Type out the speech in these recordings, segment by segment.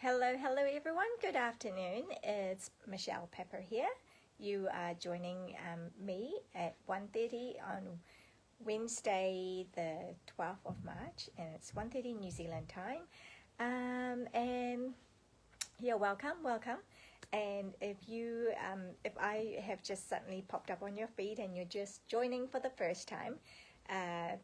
Hello everyone. Good afternoon. It's Michelle Pepper here. You are joining me at 1:30 on Wednesday, the 12th of March, and it's 1:30 New Zealand time. And yeah, welcome. And if I have just suddenly popped up on your feed and you're just joining for the first time,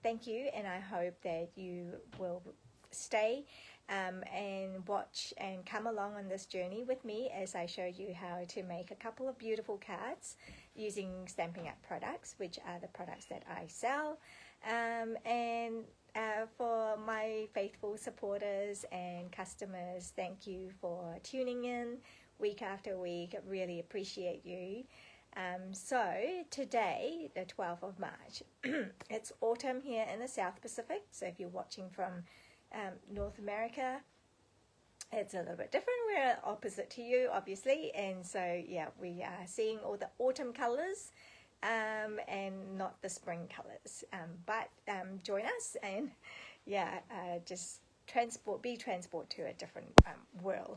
thank you, and I hope that you will stay and watch and come along on this journey with me as I show you how to make a couple of beautiful cards using Stampin' Up products, which are the products that I sell. For my faithful supporters and customers, thank you for tuning in week after week. I really appreciate you. So today, the 12th of March, it's autumn here in the South Pacific. So if you're watching from North America, it's a little bit different. We're opposite to you, obviously, and so yeah, we are seeing all the autumn colors and not the spring colors, but join us and just be transport to a different world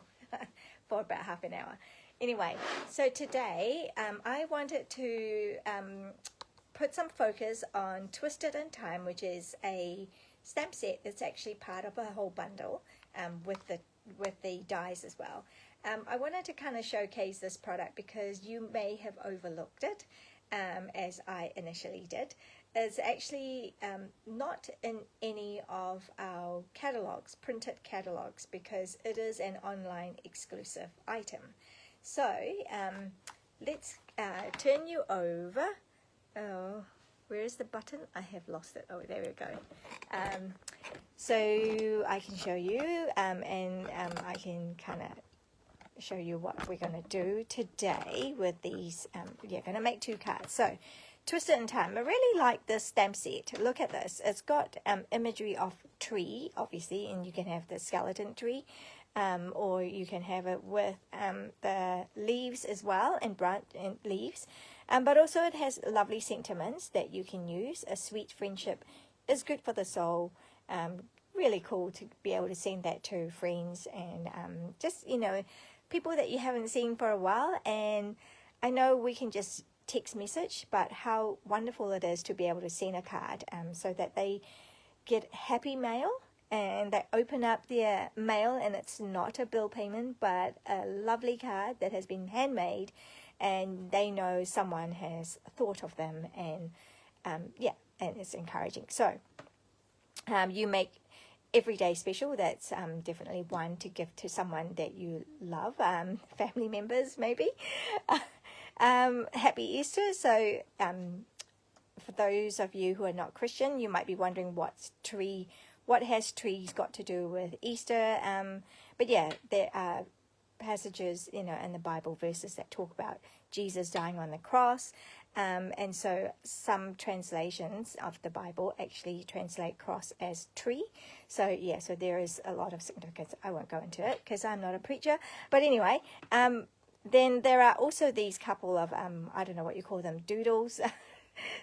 for about half an hour. Anyway, so today I wanted to put some focus on Twisted in Time, which is a stamp set that's actually part of a whole bundle with the dies as well. I wanted to kind of showcase this product because you may have overlooked it as I initially did. It's actually not in any of our catalogs, printed catalogs, because it is an online exclusive item. So let's turn you over. Oh, where is the button? I have lost it. Oh, there we go. So I can show you and I can kind of show you what we're going to do today with these. Going to make two cards. So Twisted in Time. I really like this stamp set. Look at this. It's got imagery of tree, obviously, and you can have the skeleton tree. Or you can have it with the leaves as well, and branch and leaves. But also it has lovely sentiments that you can use. A sweet friendship is good for the soul. Really cool to be able to send that to friends and just, people that you haven't seen for a while. And I know we can just text message, but how wonderful it is to be able to send a card so that they get happy mail. And they open up their mail and it's not a bill payment, but a lovely card that has been handmade, and they know someone has thought of them, and and it's encouraging. So you make every day special. That's definitely one to give to someone that you love, family members maybe. Happy Easter. So for those of you who are not Christian, you might be wondering what has trees got to do with Easter? But yeah, there are passages, in the Bible, verses that talk about Jesus dying on the cross. And so some translations of the Bible actually translate cross as tree. So yeah, so there is a lot of significance. I won't go into it because I'm not a preacher. But anyway, then there are also these couple of, I don't know what you call them, doodles.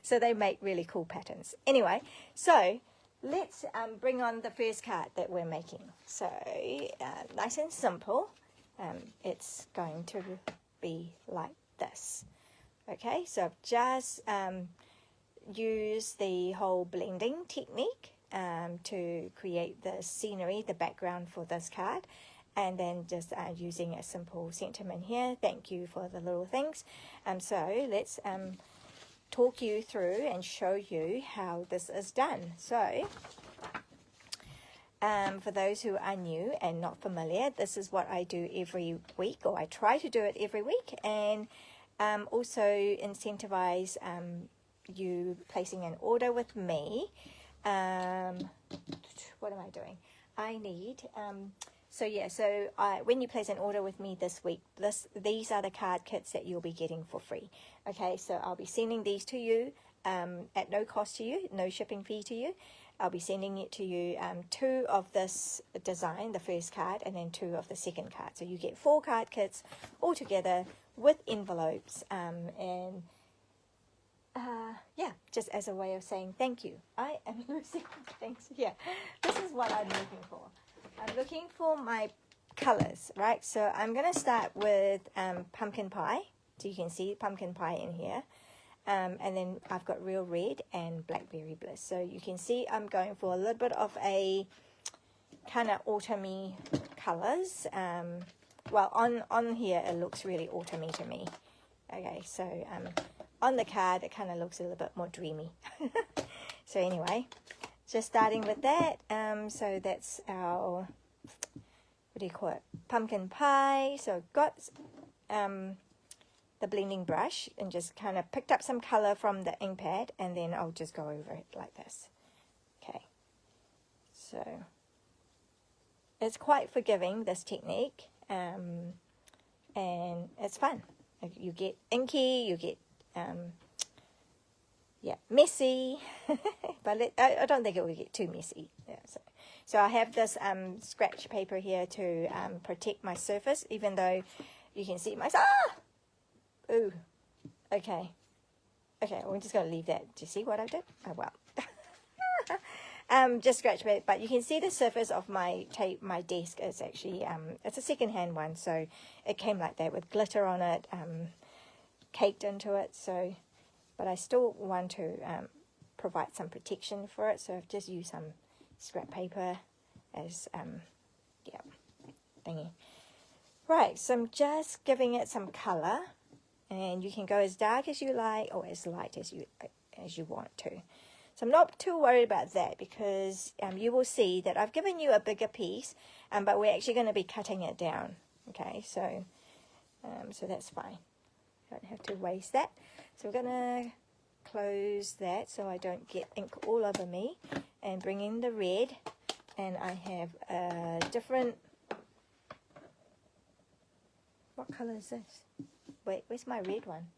So they make really cool patterns. Anyway, so let's bring on the first card that we're making. So nice and simple. It's going to be like this. Okay, so I've just used the whole blending technique to create the scenery, the background for this card. And then just using a simple sentiment here. Thank you for the little things. So let's talk you through and show you how this is done. So for those who are new and not familiar, this is what I do every week, or I try to do it every week, and also incentivize you placing an order with me. What am I doing? I need when you place an order with me this week, these are the card kits that you'll be getting for free. Okay, so I'll be sending these to you at no cost to you, no shipping fee to you. I'll be sending it to you, 2 of this design, the first card, and then 2 of the second card. So you get 4 card kits all together with envelopes, just as a way of saying thank you. I am losing things here. This is what I'm looking for. I'm looking for my colors, right? So I'm going to start with pumpkin pie. So you can see pumpkin pie in here. And then I've got real red and blackberry bliss. So you can see I'm going for a little bit of a kind of autumny colors. Well, on here it looks really autumny to me. Okay, so on the card it kind of looks a little bit more dreamy. So anyway, just starting with that. So that's our, what do you call it, pumpkin pie. So I've got the blending brush and just kind of picked up some color from the ink pad, and then I'll just go over it like this. Okay, so it's quite forgiving, this technique, and it's fun. You get inky, you get yeah, messy, but I don't think it will get too messy. Yeah, so I have this scratch paper here to protect my surface, even though you can see my ooh, okay, we're just going to leave that. Do you see what I did? Oh, well. Just scratch it, but you can see the surface of my desk is actually, it's a second-hand one, so it came like that with glitter on it, caked into it, so, but I still want to provide some protection for it, so I've just used some scrap paper as, yeah, thingy. Right, so I'm just giving it some color. And you can go as dark as you like or as light as you want to. So I'm not too worried about that, because you will see that I've given you a bigger piece, but we're actually going to be cutting it down. Okay, so so that's fine. Don't have to waste that. So we're going to close that so I don't get ink all over me, and bring in the red. And I have a different, what color is this? Wait, where's my red one?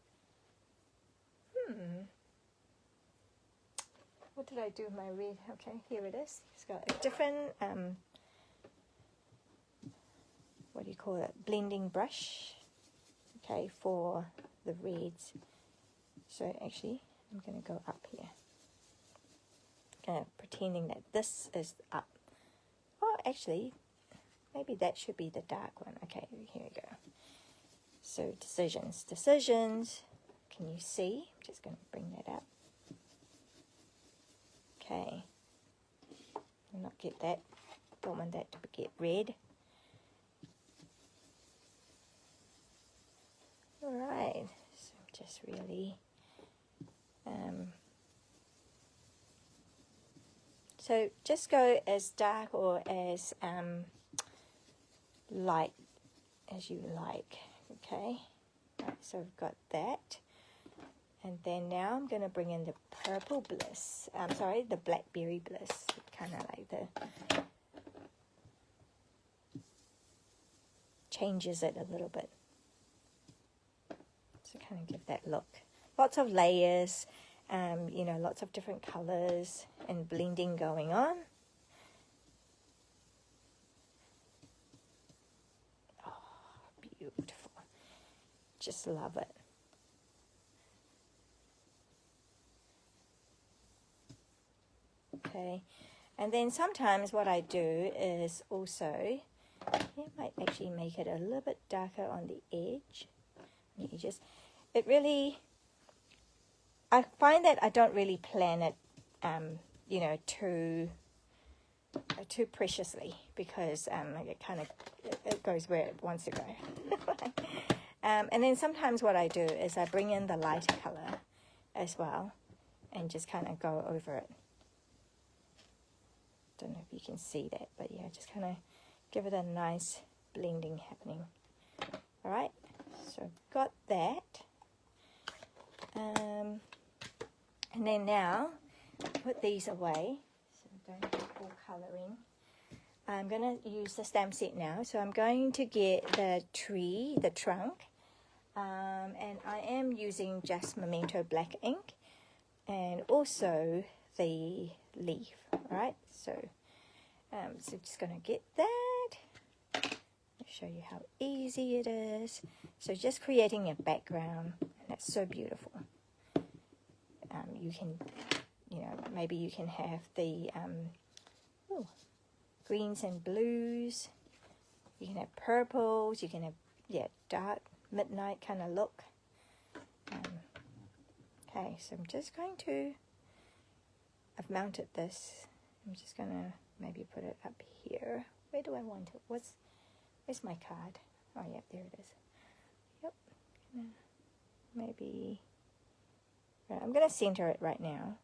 What did I do with my red? Okay, here it is. It's got a different, what do you call it? Blending brush. Okay, for the reds. So actually, I'm going to go up here. Pretending that this is up. Oh, actually, maybe that should be the dark one. Okay, here we go. So decisions. Can you see? I'm just going to bring that up. Okay. I'll not get that. Don't want that to get red. Alright. So just really so just go as dark or as light as you like. Okay, right, so I've got that, and then now I'm going to bring in the purple bliss, sorry, the blackberry bliss, kind of like the, changes it a little bit, so kind of give that look. Lots of layers, you know, lots of different colors and blending going on. Oh, beautiful. Just love it. Okay, and then sometimes what I do is also, it might actually make it a little bit darker on the edge. You just, it really, I find that I don't really plan it, you know, too preciously, because it kind of, it goes where it wants to go. And then sometimes what I do is I bring in the lighter color as well, and just kind of go over it. Don't know if you can see that, but yeah, just kind of give it a nice blending happening. All right, so got that. And then now, put these away, so don't get all colouring. I'm going to use the stamp set now, so I'm going to get the tree, the trunk, and I am using just Memento black ink, and also the leaf, right? So, so just going to get that, show you how easy it is. So just creating a background, and that's so beautiful. You can, you know, maybe you can have the greens and blues You can have purples, you can have, yeah, dark midnight kind of look. Okay, so I'm just going to, I've mounted this. I'm just going to maybe put it up here. Where do I want it? Where's my card? Oh, yeah, there it is. Yep. Maybe, I'm going to center it right now.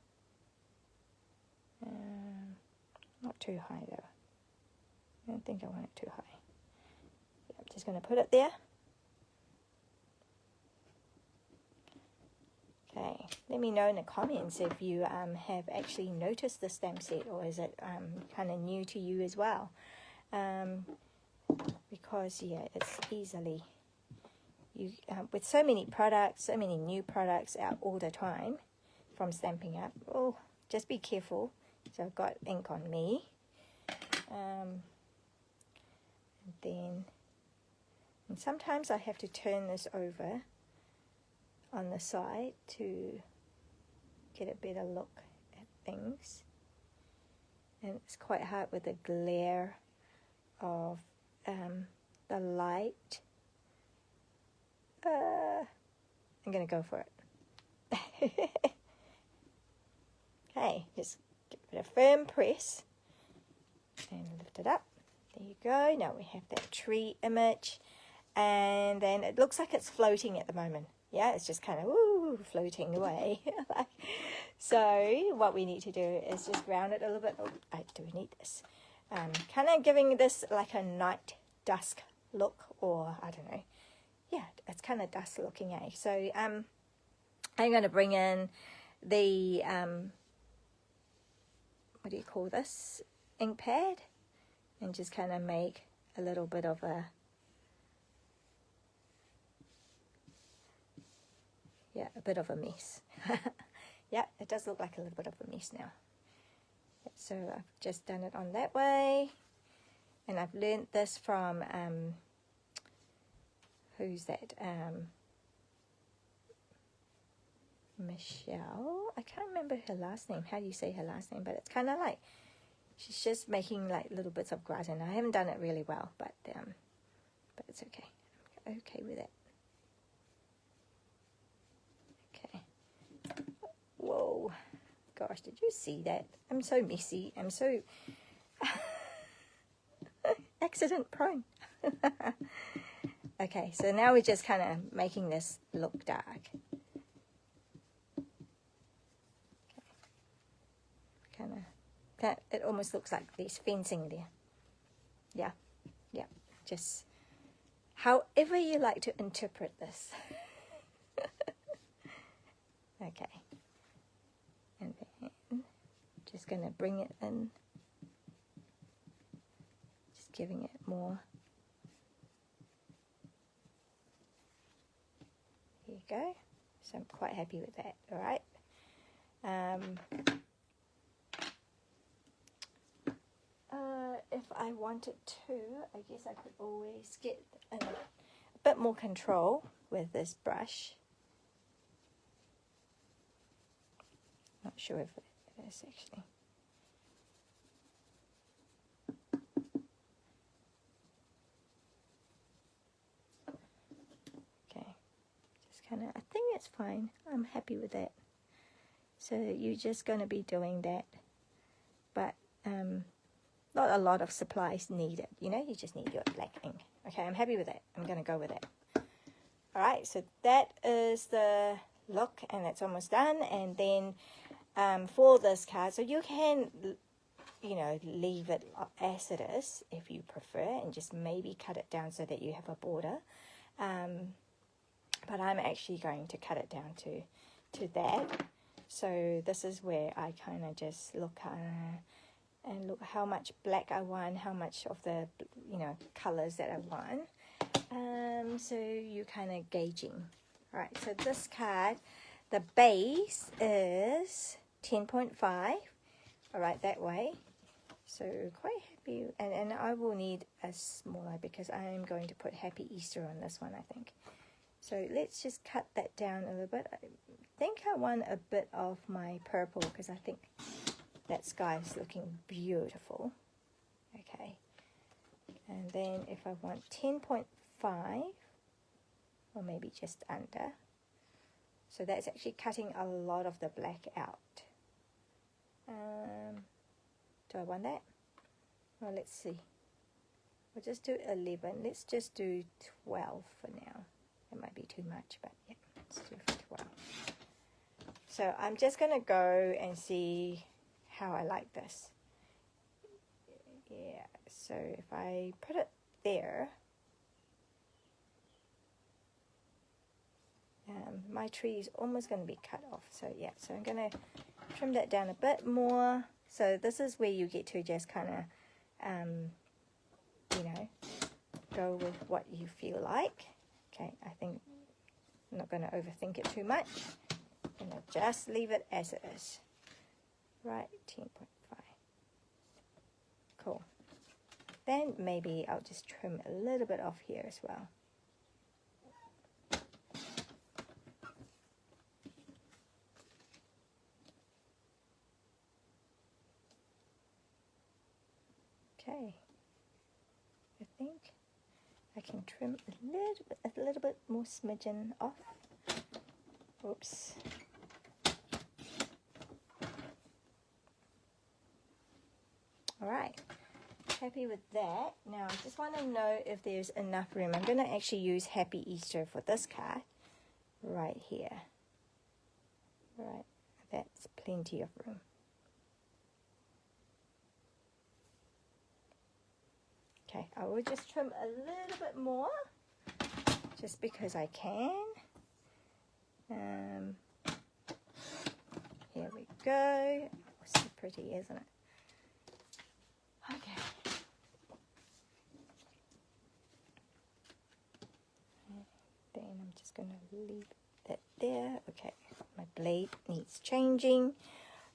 Not too high though. I don't think I want it too high. Yeah, I'm just going to put it there. Okay, let me know in the comments if you have actually noticed the stamp set, or is it kind of new to you as well? Because yeah, it's easily, you with so many products, so many new products out all the time from Stampin' Up. Oh, just be careful. So I've got ink on me. And sometimes I have to turn this over on the side to get a better look at things. And it's quite hard with the glare of the light. I'm going to go for it. Okay, just give it a firm press and lift it up. There you go. Now we have that tree image, and then it looks like it's floating at the moment. Yeah, it's just kind of floating away. So what we need to do is just ground it a little bit. Oh, I do need this. Kind of giving this like a night dusk look, or I don't know. Yeah, it's kind of dusk looking, eh? So I'm going to bring in the what do you call this? Ink pad, and just kind of make a little bit of a, yeah, a bit of a mess. Yeah, it does look like a little bit of a mess now. So I've just done it on that way, and I've learnt this from who's that? Michelle. I can't remember her last name. How do you say her last name? But it's kind of like she's just making like little bits of grass, and I haven't done it really well, but it's okay. I'm okay with it. Okay. Whoa. Gosh, did you see that? I'm so messy. I'm so accident prone. Okay, so now we're just kind of making this look dark. Kind of, that it almost looks like there's fencing there. Yeah, yeah. Just however you like to interpret this. Okay. And then just going to bring it in. Just giving it more. There you go. So I'm quite happy with that. All right. If I wanted to, I guess I could always get a bit more control with this brush. Not sure if it is actually. Okay, just kind of, I think it's fine. I'm happy with that. So you're just going to be doing that, but not a lot of supplies needed. You know, you just need your black ink. Okay, I'm happy with that. I'm going to go with it. All right, so that is the look, and it's almost done. And then for this card, so you can, you know, leave it as it is if you prefer, and just maybe cut it down so that you have a border. But I'm actually going to cut it down to that. So this is where I kind of just look and look how much black I want, how much of the, you know, colors that I want. So you're kind of gauging. All right, so this card, the base is 10.5. All right, that way. So quite happy. And I will need a smaller because I am going to put Happy Easter on this one, I think. So let's just cut that down a little bit. I think I want a bit of my purple because I think that sky is looking beautiful. Okay. And then if I want 10.5, or maybe just under, so that's actually cutting a lot of the black out. Do I want that? Well, let's see. We'll just do 11. Let's just do 12 for now. It might be too much, but yeah, let's do 12. So I'm just going to go and see how I like this. Yeah, so if I put it there, my tree is almost going to be cut off. So yeah, so I'm going to trim that down a bit more. So this is where you get to just kind of, you know, go with what you feel like. Okay, I think I'm not going to overthink it too much. I'm going to just leave it as it is. Right, 10.5. Cool. Then maybe I'll just trim a little bit off here as well. Okay, I think I can trim a little bit more smidgen off. Oops. All right, happy with that. Now I just want to know if there's enough room. I'm going to actually use Happy Easter for this card right here. Right, that's plenty of room. Okay, I will just trim a little bit more, just because I can. Here we go. Oh, so pretty, isn't it? Okay. Then I'm just going to leave that there. Okay, my blade needs changing.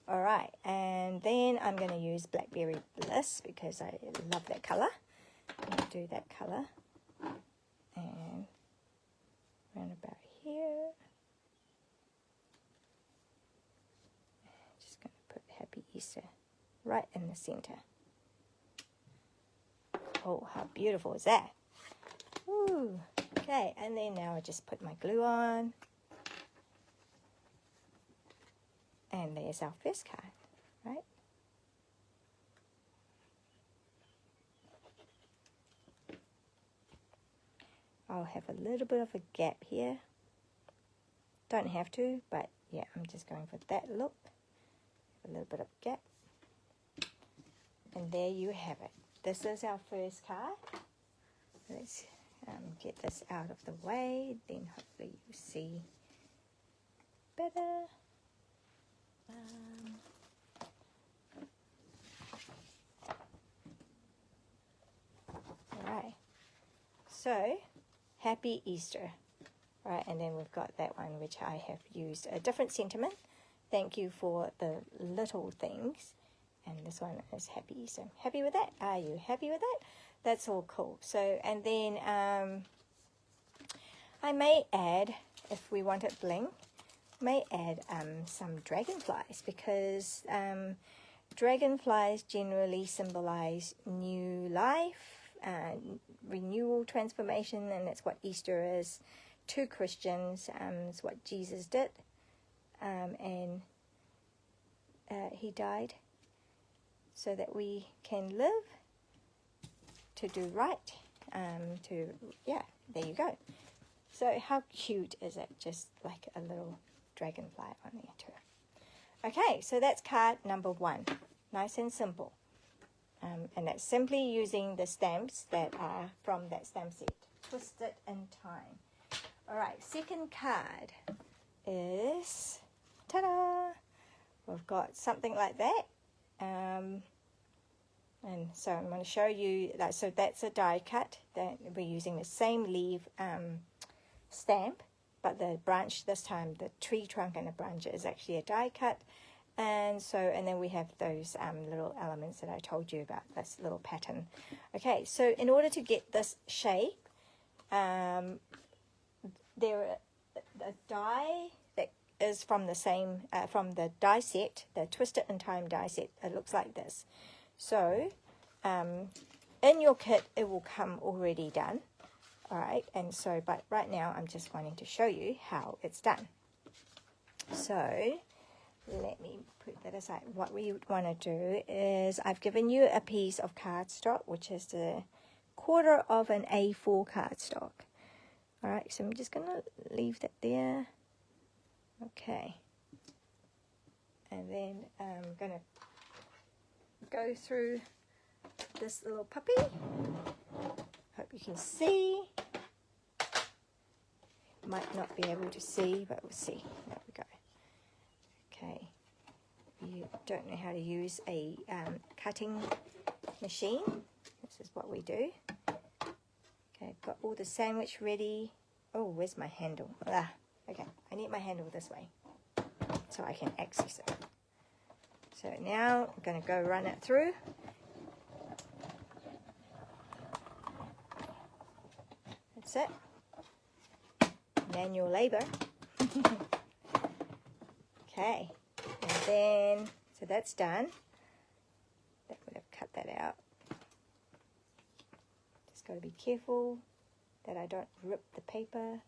All right, and then I'm going to use Blackberry Bliss because I love that color. I'm going to do that color, and round about here. Just going to put Happy Easter right in the center. Oh, how beautiful is that? Ooh. Okay, and then now I just put my glue on. And there's our first card, right? I'll have a little bit of a gap here. Don't have to, but yeah, I'm just going for that look. A little bit of gap. And there you have it. This is our first card. Let's get this out of the way, then hopefully you see better. Alright, so Happy Easter. Right, and then we've got that one which I have used a different sentiment. Thank you for the little things. And this one is Happy Easter. Happy with that? Are you happy with that? That's all cool. So, and then I may add, if we want it bling, may add some dragonflies, because dragonflies generally symbolize new life, renewal, transformation, and that's what Easter is to Christians. It's what Jesus did, and he died so that we can live, to do right, yeah, there you go. So how cute is it? Just like a little dragonfly on there too. Okay, so that's card number 1. Nice and simple. And that's simply using the stamps that are from that stamp set. Twisted in Time. Alright, second card is, ta-da! We've got something like that. And so I'm going to show you that. So that's a die cut. That we're using the same leaf stamp, but the branch this time, the tree trunk and the branch is actually a die cut. And so, and then we have those little elements that I told you about, this little pattern. Okay, so in order to get this shape, there the die that is from the same, from the die set, the Twisted in Time die set. It looks like this. So in your kit, it will come already done. All right, and so, but right now I'm just wanting to show you how it's done. So let me put that aside. What we want to do is I've given you a piece of cardstock, which is the quarter of an A4 cardstock. All right, so I'm just going to leave that there. Okay. And then I'm going to go through this little puppy. Hope you can see. Might not be able to see, but we'll see. There we go. Okay. You don't know how to use a cutting machine. This is what we do. Okay, I've got all the sandwich ready. Oh, where's my handle? Okay, I need my handle this way so I can access it. So now I'm going to go run it through. That's it. Manual labor. Okay, and then, so that's done. That would have cut that out. Just got to be careful that I don't rip the paper,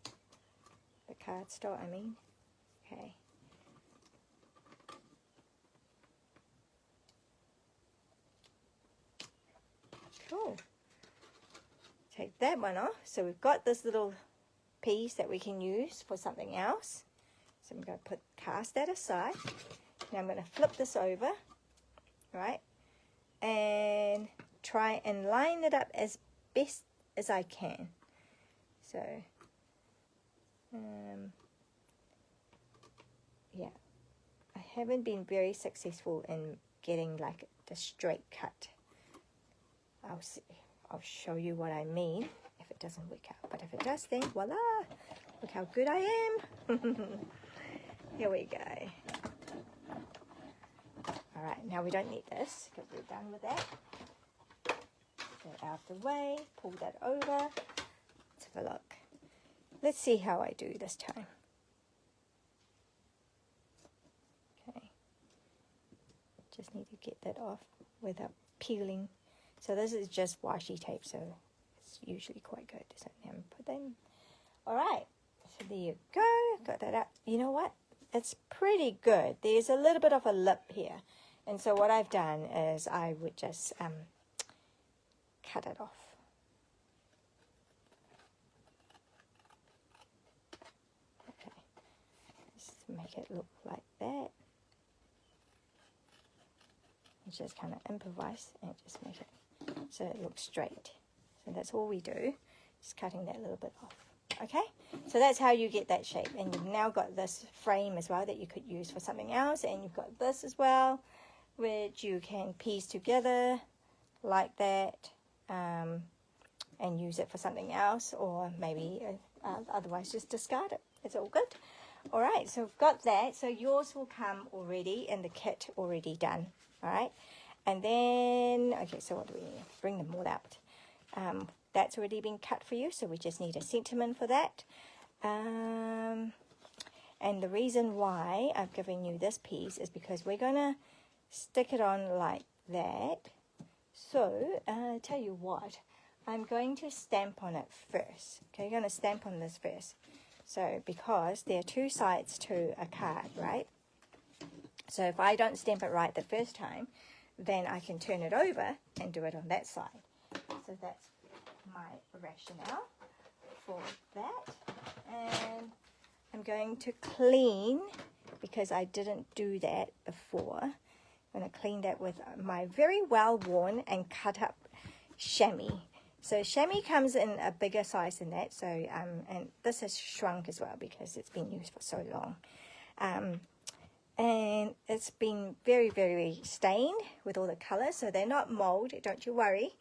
the cardstock, I mean. Okay. Cool. Take that one off. So we've got this little piece that we can use for something else. So I'm going to cast that aside. Now I'm going to flip this over, right? And try and line it up as best as I can. So, yeah, I haven't been very successful in getting like the straight cut. I'll show you what I mean if it doesn't work out. But if it does, then voila! Look how good I am. Here we go. All right, now we don't need this because we're done with that. Get out of the way, pull that over. Let's have a look. Let's see how I do this time. Okay. Just need to get that off without peeling. So this is just washi tape, so it's usually quite good. So now put that in. All right, so there you go. Got that up. You know what? It's pretty good. There's a little bit of a lip here. And so what I've done is I would just cut it off. Okay. Just make it look like that. And just kind of improvise and just make it so it looks straight. So that's all we do. Just cutting that little bit off. Okay, so that's how you get that shape. And you've now got this frame as well that you could use for something else. And you've got this as well, which you can piece together like that and use it for something else, or maybe otherwise just discard it. It's all good. All right, so we've got that. So yours will come already in the kit already done. All right, and then, okay, so what do we need? Bring them all out. That's already been cut for you, so we just need a sentiment for that. And the reason why I've given you this piece is because we're going to stick it on like that. So, tell you what, I'm going to stamp on it first. Okay, you're going to stamp on this first. So, because there are two sides to a card, right? So, if I don't stamp it right the first time, then I can turn it over and do it on that side. So, that's my rationale for that. And I'm going to clean, because I didn't do that before. I'm going to clean that with my very well worn and cut up chamois. So chamois comes in a bigger size than that. So and this has shrunk as well because it's been used for so long. And it's been very, very stained with all the colors. So they're not mold, don't you worry.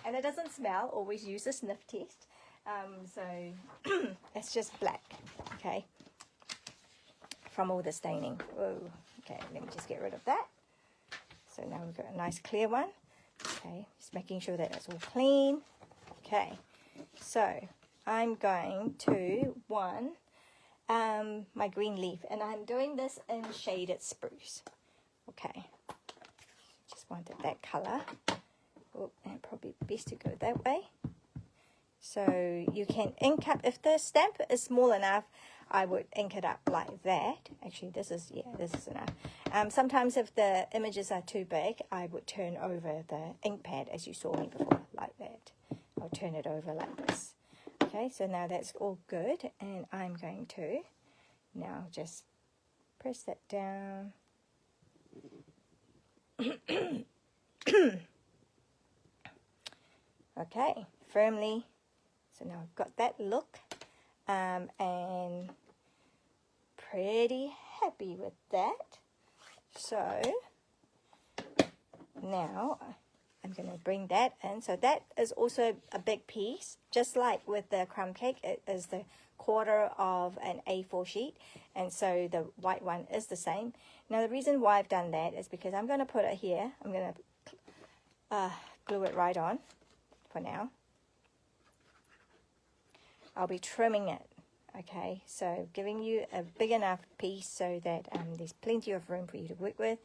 And it doesn't smell. Always use a sniff test. So it's just black, okay, from all the staining. Whoa. Okay, let me just get rid of that. So now we've got a nice clear one. Okay, just making sure that it's all clean. Okay, so I'm going to my green leaf, and I'm doing this in shaded spruce. Okay, just wanted that color Oh, and probably best to go that way. So you can ink up, if the stamp is small enough, I would ink it up like that. Actually, this is enough. Sometimes if the images are too big, I would turn over the ink pad, as you saw me before, like that. I'll turn it over like this. Okay, so now that's all good, and I'm going to now just press that down. Okay, firmly. So now I've got that look, and pretty happy with that. So now I'm going to bring that in. So that is also a big piece, just like with the crumb cake. It is the quarter of an A4 sheet, and so the white one is the same. Now the reason why I've done that is because I'm going to put it here. I'm going to glue it right on for now. I'll be trimming it, okay, so giving you a big enough piece so that there's plenty of room for you to work with.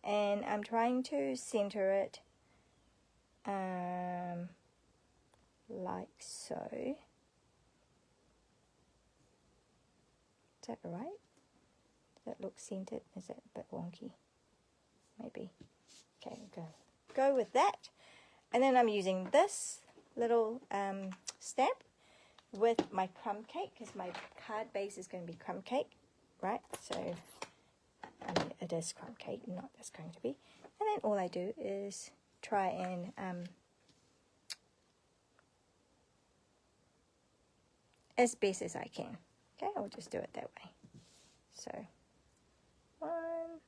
And I'm trying to center it like so. Is that right? Does that look centered? Is that a bit wonky? Maybe. Okay, go with that. And then I'm using this little stamp with my crumb cake, because my card base is going to be crumb cake, right? So, I mean, it is crumb cake, not that's going to be. And then all I do is try and as best as I can. Okay, I'll just do it that way. So, 1,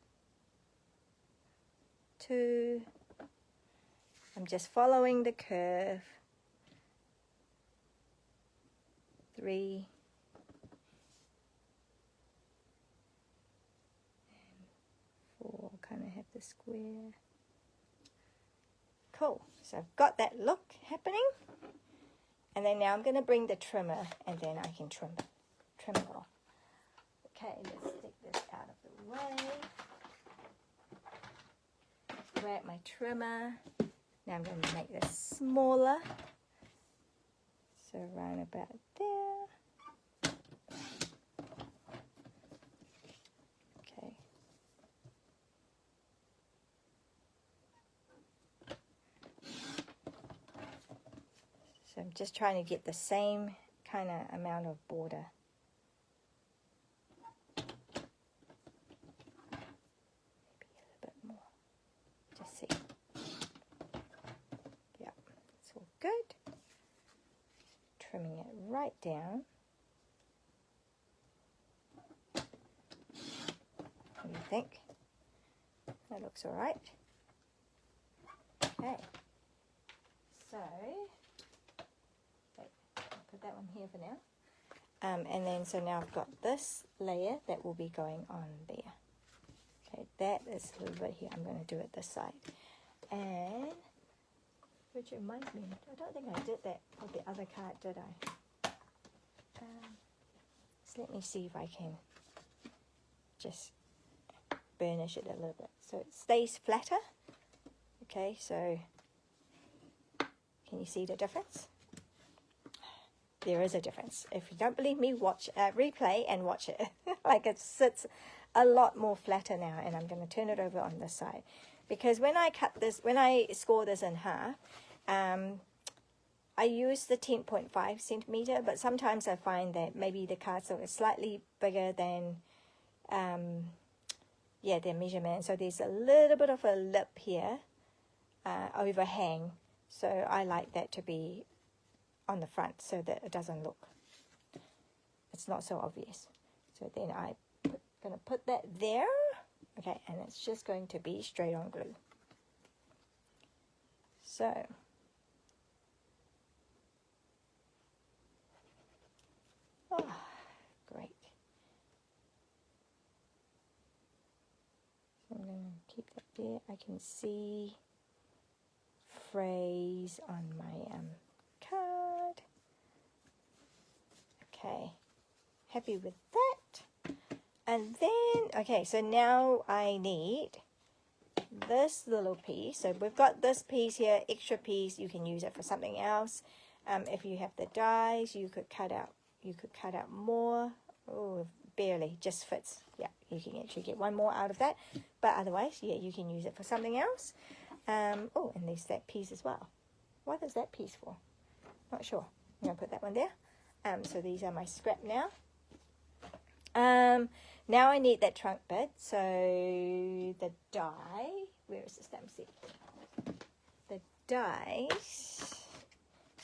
2, I'm just following the curve. 3, and 4, kind of have the square. Cool, so I've got that look happening. And then now I'm going to bring the trimmer, and then I can trim it off. Okay, let's take this out of the way. Grab my trimmer. Now I'm going to make this smaller. So around about there. Okay. So I'm just trying to get the same kind of amount of border. Maybe a little bit more. Just see. Yeah, it's all good. Trimming it right down. What do you think? That looks all right. Okay. So, wait, I'll put that one here for now. And then, so now I've got this layer that will be going on there. Okay, that is a little bit here. I'm going to do it this side. And, which reminds me, I don't think I did that for the other card, did I? So let me see if I can just burnish it a little bit so it stays flatter. Okay, so can you see the difference? There is a difference. If you don't believe me, watch replay and watch it. Like it sits a lot more flatter now, and I'm going to turn it over on this side, because when I cut this, when I score this in half, I use the 10.5 centimeter, but sometimes I find that maybe the cards are slightly bigger than their measurement. So there's a little bit of a lip here, overhang. So I like that to be on the front so that it doesn't look, it's not so obvious. So then I'm going to put that there. Okay, and it's just going to be straight on glue. So, oh, great. So I'm going to keep that there. I can see phrase on my card. Okay, happy with that. And then, okay, so now I need this little piece. So we've got this piece here, extra piece. You can use it for something else. If you have the dies, you could cut out more. Oh, barely, just fits. Yeah, you can actually get one more out of that. But otherwise, yeah, you can use it for something else. Oh, and there's that piece as well. What is that piece for? Not sure. I'm going to put that one there. So these are my scrap now. Now I need that trunk bit. So the die, where is the stamp set? The dies.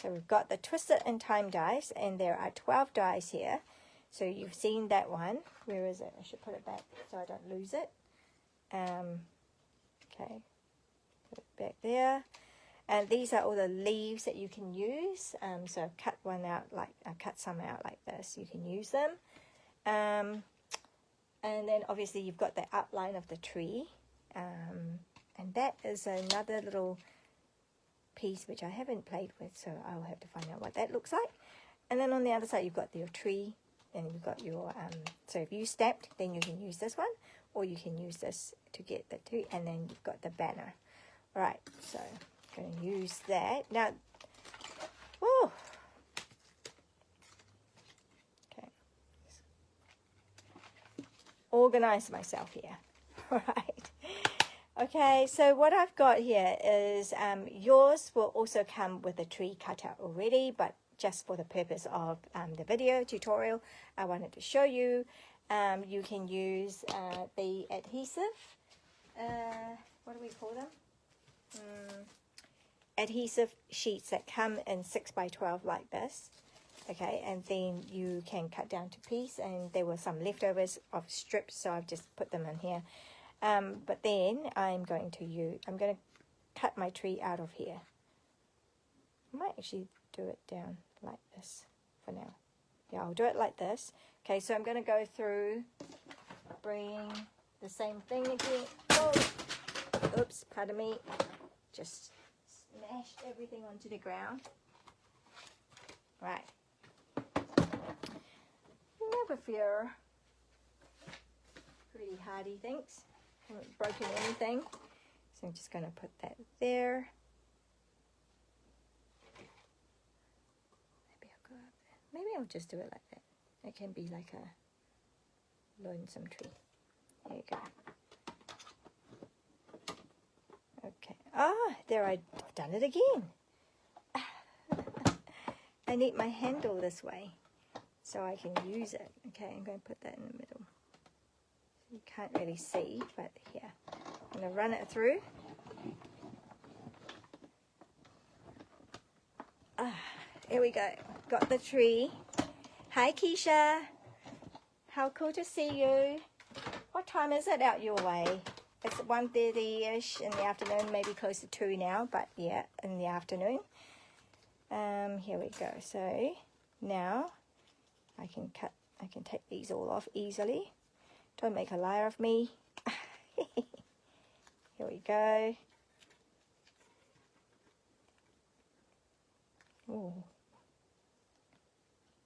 So we've got the Twisted in Time dies, and there are 12 dies here. So you've seen that one. Where is it? I should put it back so I don't lose it. Okay, put it back there. And these are all the leaves that you can use. So I've cut some out like this. You can use them. And then obviously you've got the outline of the tree. And that is another little piece which I haven't played with, so I'll have to find out what that looks like. And then on the other side you've got your tree, and you've got your so if you stamped, then you can use this one, or you can use this to get the tree, and then you've got the banner. All right, so I'm going to use that now. Whoa. Okay, organize myself here. All right. Okay, so what I've got here is yours will also come with a tree cut out already, but just for the purpose of the video tutorial, I wanted to show you. You can use the adhesive, what do we call them? Adhesive sheets that come in 6x12 like this. Okay, and then you can cut down to piece, and there were some leftovers of strips, so I've just put them in here. But then I'm going to cut my tree out of here. I might actually do it down like this for now. Yeah, I'll do it like this. Okay, so I'm going to go through, bring the same thing again. Oh, oops, pardon me. Just smashed everything onto the ground. Right. Never fear. Pretty hardy things. Haven't broken anything, so I'm just going to put that there. Maybe I'll just do it like that. It can be like a lonesome tree. There you go. Okay. Ah, there, I've done it again. I need my handle this way so I can use it. Okay, I'm going to put that in the middle. You can't really see, but here. I'm going to run it through. Here we go. Got the tree. Hi, Keisha. How cool to see you. What time is it out your way? It's 1:30-ish in the afternoon, maybe close to 2 now, but yeah, in the afternoon. Here we go. So now I can take these all off easily. Don't make a liar of me. Here we go. Oh,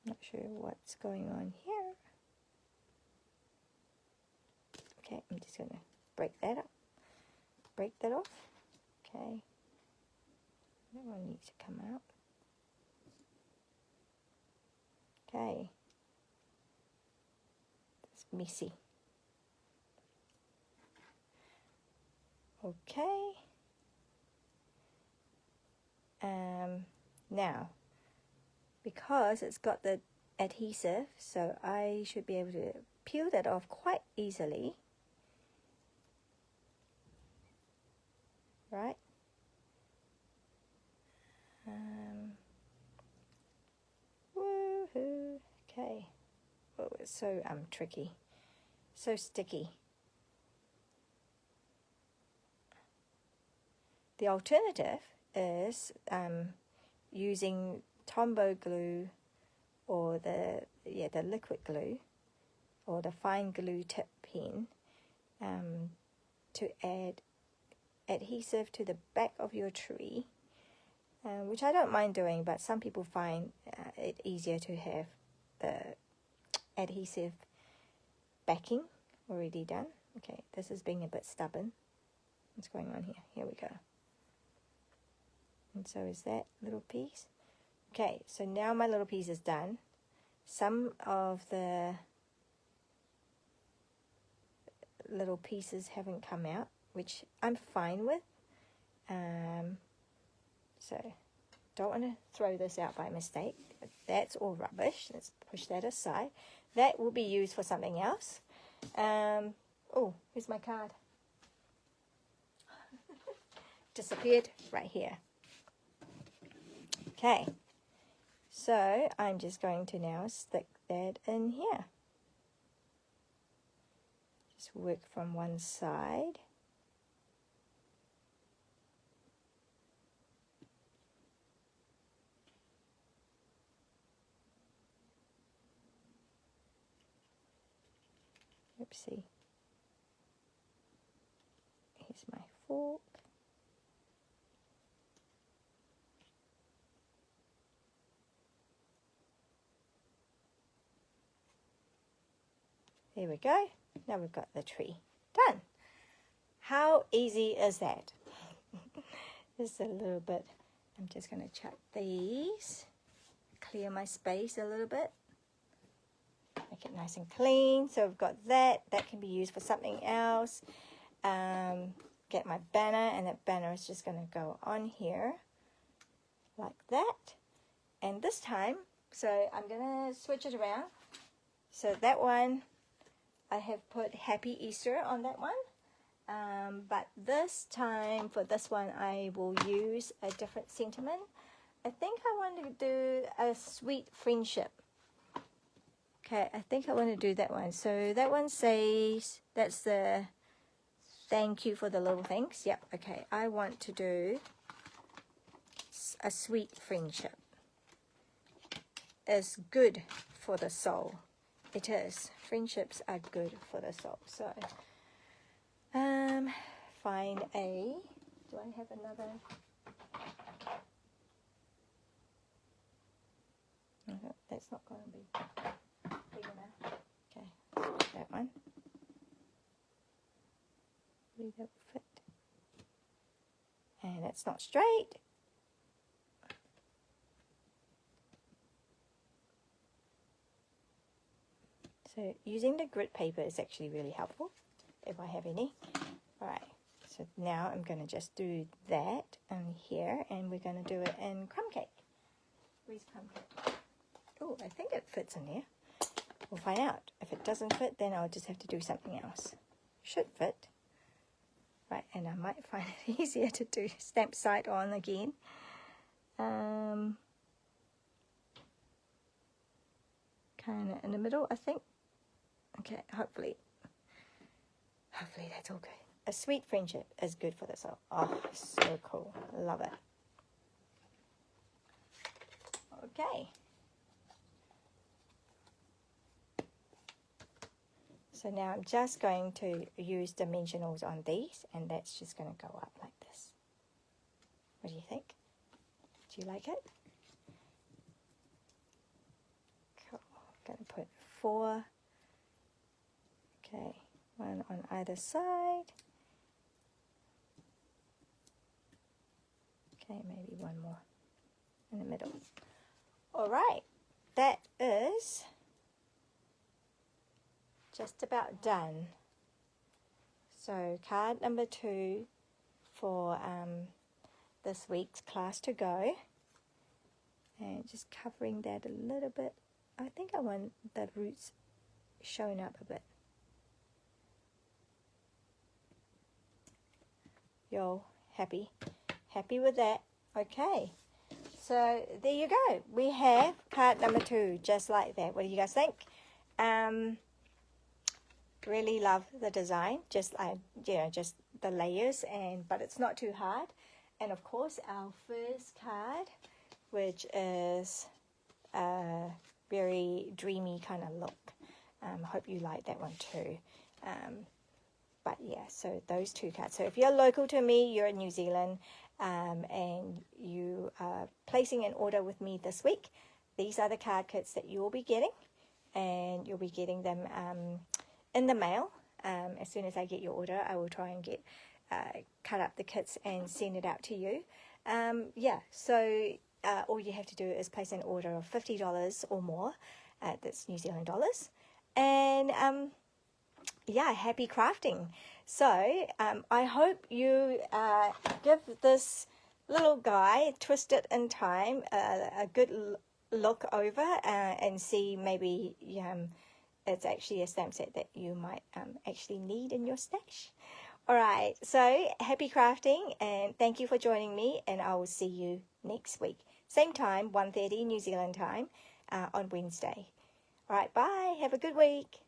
not sure what's going on here. Okay, I'm just going to break that up. Break that off. Okay. That one needs to come out. Okay. It's messy. Okay. Now, because it's got the adhesive, so I should be able to peel that off quite easily. Right? Woohoo! Okay. Oh, it's so tricky, so sticky. The alternative is using Tombow glue, or the liquid glue, or the fine glue tip pen, to add adhesive to the back of your tree, which I don't mind doing, but some people find it easier to have the adhesive backing already done. Okay, this is being a bit stubborn. What's going on here? Here we go. And so is that little piece. Okay, so now my little piece is done. Some of the little pieces haven't come out, which I'm fine with. So don't want to throw this out by mistake. That's all rubbish. Let's push that aside. That will be used for something else. Oh, here's my card. Disappeared right here. Okay, so I'm just going to now stick that in here. Just work from one side. Oopsie. Here's my fork. There we go. Now we've got the tree done. How easy is that? Just a little bit. I'm just going to chuck these. Clear my space a little bit. Make it nice and clean. So we've got that. That can be used for something else. Get my banner, and that banner is just going to go on here like that. And this time, so I'm going to switch it around. So that one, I have put Happy Easter on that one. But this time, for this one, I will use a different sentiment. I think I want to do a sweet friendship. Okay, I think I want to do that one. So that one says, that's the thank you for the little things. Yep, okay. I want to do a sweet friendship. It's good for the soul. It is. Friendships are good for the soul. So, find a, do I have another? No, that's not going to be big enough. Okay, that one. That will fit. And it's not straight. So using the grit paper is actually really helpful if I have any. Alright, so now I'm going to just do that in here, and we're going to do it in crumb cake. Where's crumb cake? Oh, I think it fits in there. We'll find out. If it doesn't fit, then I'll just have to do something else. Should fit. Right, and I might find it easier to do stamp side on again. Kind of in the middle, I think. Okay, hopefully that's all good. A sweet friendship is good for the soul. Oh, so cool. Love it. Okay. So now I'm just going to use dimensionals on these, and that's just going to go up like this. What do you think? Do you like it? Cool. I'm going to put 4. Okay, 1 on either side. Okay, maybe 1 more in the middle. All right, that is just about done. So card number 2 for this week's class to go, and just covering that a little bit. I think I want the roots showing up a bit. You're happy with that? Okay, so there you go. We have card number 2 just like that. What do you guys think? Really love the design, just just the layers, but it's not too hard. And of course our first card, which is a very dreamy kind of look. Hope you like that one too. But yeah, so those 2 cards. So if you're local to me, you're in New Zealand, and you are placing an order with me this week, these are the card kits that you'll be getting, and you'll be getting them in the mail. As soon as I get your order, I will try and get cut up the kits and send it out to you. Yeah, so all you have to do is place an order of $50 or more. That's New Zealand dollars. And yeah, happy crafting. So I hope you give this little guy, Twist It in Time, a good look over and see maybe it's actually a stamp set that you might actually need in your stash. All right, so happy crafting, and thank you for joining me, and I will see you next week. Same time, 1:30 New Zealand time on Wednesday. All right, bye. Have a good week.